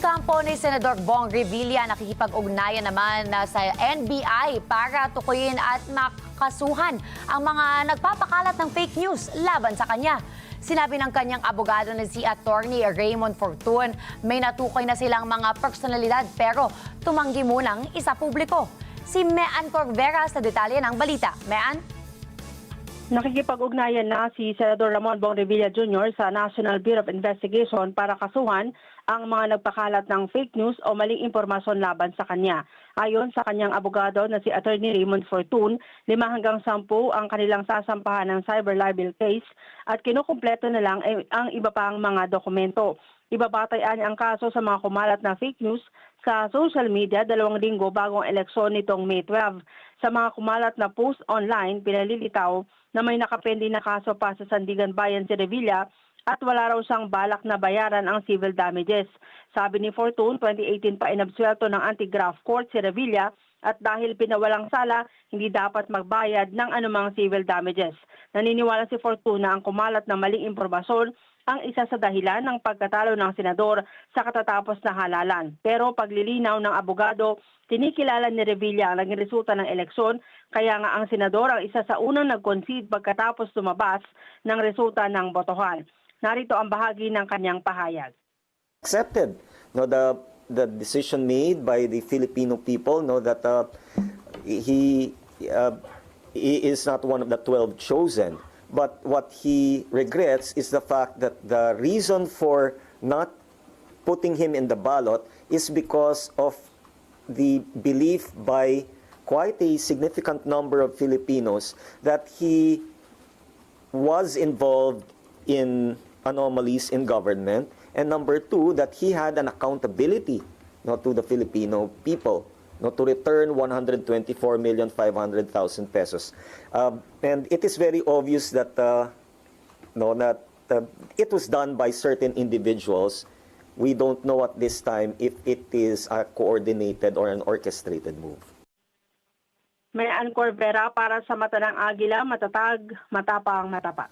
Kampo ni Senador Bong Revilla nakikipag-ugnayan naman na sa NBI para tukuyin at makasuhan ang mga nagpapakalat ng fake news laban sa kanya. Sinabi ng kanyang abogado na si Attorney Raymond Fortun, may natukoy na silang mga personalidad pero tumanggi munang isa publiko. Si Mean Corvera sa detalye ng balita. Mean? Nakikipag-ugnayan na si Senador Ramon Bong Revilla Jr. sa National Bureau of Investigation para kasuhan ang mga nagpakalat ng fake news o maling impormasyon laban sa kanya. Ayon sa kanyang abogado na si Attorney Raymond Fortun, 5 hanggang 10 ang kanilang sasampahan ng cyber libel case at kinukumpleto na lang ang iba pang mga dokumento. Ibabatayan ang kaso sa mga kumalat na fake news sa social media 2 linggo bago ang eleksyon nitong May 12. Sa mga kumalat na post online, pinalilitaw na may nakapending na kaso pa sa Sandigan Bayan si Revilla at wala raw siyang balak na bayaran ang civil damages. Sabi ni Fortun, 2018 pa inabsuelto ng anti-graft court si Revilla at dahil pinawalang sala, hindi dapat magbayad ng anumang civil damages. Naniniwala si Fortun na ang kumalat na maling impormasyon ang isa sa dahilan ng pagkatalo ng senador sa katatapos na halalan. Pero paglilinaw ng abogado, tinikilala ni Revilla ang naging resulta ng eleksyon, kaya nga ang senador ang isa sa unang nag-concede pagkatapos lumabas ng resulta ng botohan. Narito ang bahagi ng kanyang pahayag. Accepted the decision made by the Filipino people, that he is not one of the 12 chosen. But what he regrets is the fact that the reason for not putting him in the ballot is because of the belief by quite a significant number of Filipinos that he was involved in anomalies in government, and number 2, that he had an accountability to the Filipino people, to return 124,500,000 pesos. And it is very obvious that, it was done by certain individuals. We don't know at this time if it is a coordinated or an orchestrated move. Mean Corvera para sa Mata ng Agila, matatag, matapang, matapat.